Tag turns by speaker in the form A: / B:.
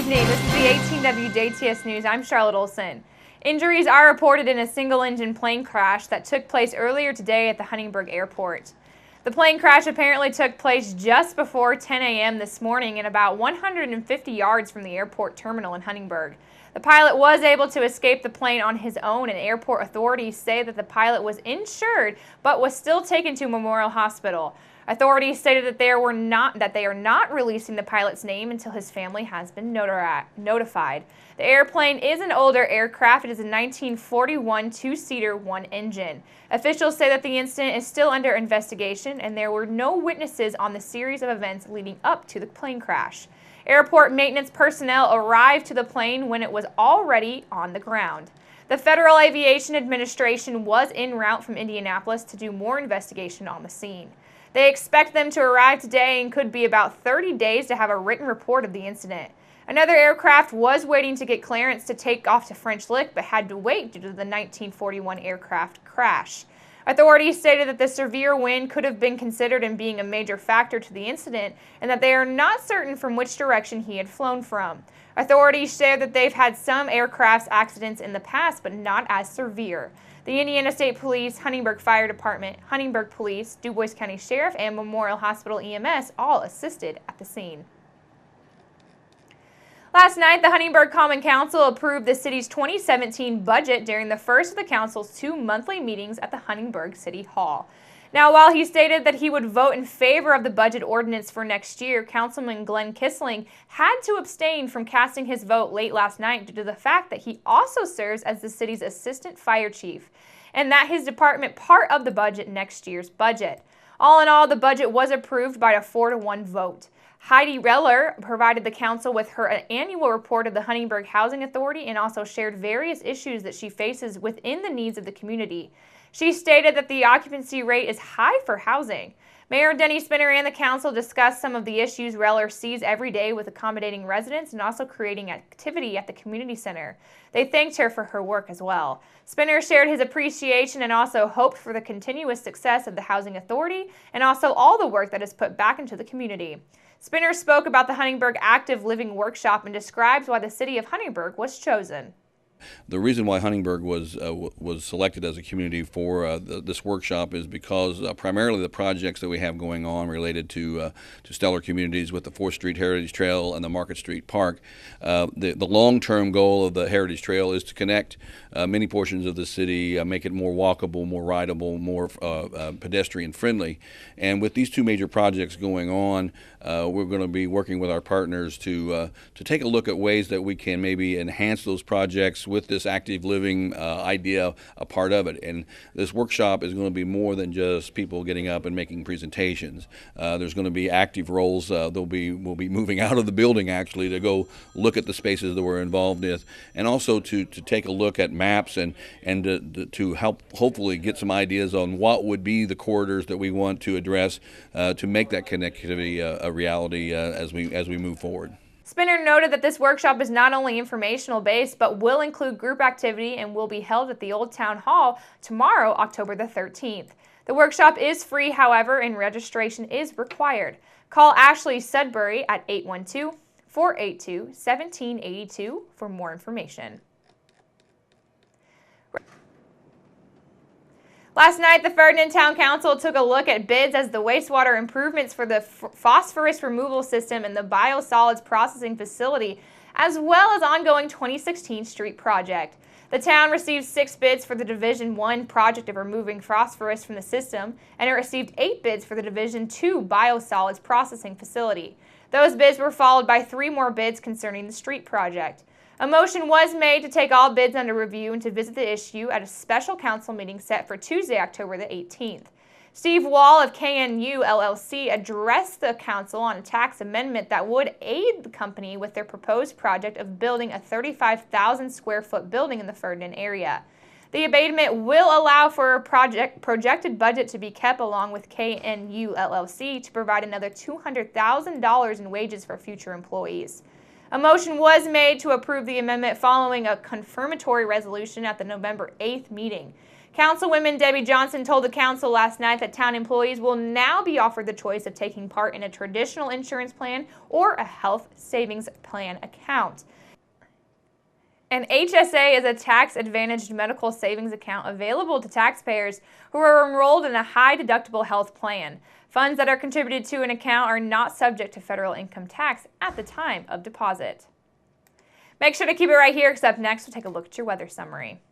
A: evening. This is the 18 WJTS News. I'm Charlotte Olson. Injuries are reported in a single-engine plane crash that took place earlier today at the Huntingburg Airport. The plane crash apparently took place just before 10 a.m. this morning and about 150 yards from the airport terminal in Huntingburg. The pilot was able to escape the plane on his own, and airport authorities say that the pilot was insured but was still taken to Memorial Hospital. Authorities stated that they are not releasing the pilot's name until his family has been notified. The airplane is an older aircraft. It is a 1941 two-seater, one-engine. Officials say that the incident is still under investigation and there were no witnesses on the series of events leading up to the plane crash. Airport maintenance personnel arrived to the plane when it was already on the ground. The Federal Aviation Administration was en route from Indianapolis to do more investigation on the scene. They expect them to arrive today and could be about 30 days to have a written report of the incident. Another aircraft was waiting to get clearance to take off to French Lick but had to wait due to the 1941 aircraft crash. Authorities stated that the severe wind could have been considered in being a major factor to the incident and that they are not certain from which direction he had flown from. Authorities say that they've had some aircraft accidents in the past but not as severe. The Indiana State Police, Huntingburg Fire Department, Huntingburg Police, DuBois County Sheriff, and Memorial Hospital EMS all assisted at the scene. Last night, the Huntingburg Common Council approved the city's 2017 budget during the first of the council's two monthly meetings at the Huntingburg City Hall. Now, while he stated that he would vote in favor of the budget ordinance for next year, Councilman Glenn Kissling had to abstain from casting his vote late last night due to the fact that he also serves as the city's assistant fire chief, and that his department part of the budget next year's budget. All in all, the budget was approved by a 4-to-1 vote. Heidi Reller provided the council with her annual report of the Huntingburg Housing Authority and also shared various issues that she faces within the needs of the community. She stated that the occupancy rate is high for housing. Mayor Denny Spinner and the council discussed some of the issues Reller sees every day with accommodating residents and also creating activity at the community center. They thanked her for her work as well. Spinner shared his appreciation and also hoped for the continuous success of the Housing Authority and also all the work that is put back into the community. Spinner spoke about the Huntingburg Active Living Workshop and describes why the city of Huntingburg was chosen.
B: The reason why Huntingburg was selected as a community for this workshop is because primarily the projects that we have going on related to stellar communities with the 4th Street Heritage Trail and the Market Street Park. The long-term goal of the Heritage Trail is to connect many portions of the city, make it more walkable, more rideable, more pedestrian friendly. And with these two major projects going on, we're going to be working with our partners to take a look at ways that we can maybe enhance those projects with this active living idea a part of it. And this workshop is going to be more than just people getting up and making presentations. There's going to be active roles. We'll be moving out of the building actually to go look at the spaces that we're involved in, and also to take a look at maps and to help hopefully get some ideas on what would be the corridors that we want to address to make that connectivity a reality as we move forward.
A: Spinner noted that this workshop is not only informational based, but will include group activity and will be held at the Old Town Hall tomorrow, October the 13th. The workshop is free, however, and registration is required. Call Ashley Sudbury at 812-482-1782 for more information. Last night, the Ferdinand Town Council took a look at bids as the wastewater improvements for the phosphorus removal system and the biosolids processing facility, as well as ongoing 2016 street project. The town received 6 bids for the Division 1 project of removing phosphorus from the system, and it received 8 bids for the Division 2 biosolids processing facility. Those bids were followed by 3 more bids concerning the street project. A motion was made to take all bids under review and to visit the issue at a special council meeting set for Tuesday, October the 18th. Steve Wall of KNU LLC addressed the council on a tax amendment that would aid the company with their proposed project of building a 35,000 square foot building in the Ferdinand area. The abatement will allow for a projected budget to be kept along with KNU LLC to provide another $200,000 in wages for future employees. A motion was made to approve the amendment following a confirmatory resolution at the November 8th meeting. Councilwoman Debbie Johnson told the council last night that town employees will now be offered the choice of taking part in a traditional insurance plan or a health savings plan account. An HSA is a tax-advantaged medical savings account available to taxpayers who are enrolled in a high-deductible health plan. Funds that are contributed to an account are not subject to federal income tax at the time of deposit. Make sure to keep it right here, because up next we'll take a look at your weather summary.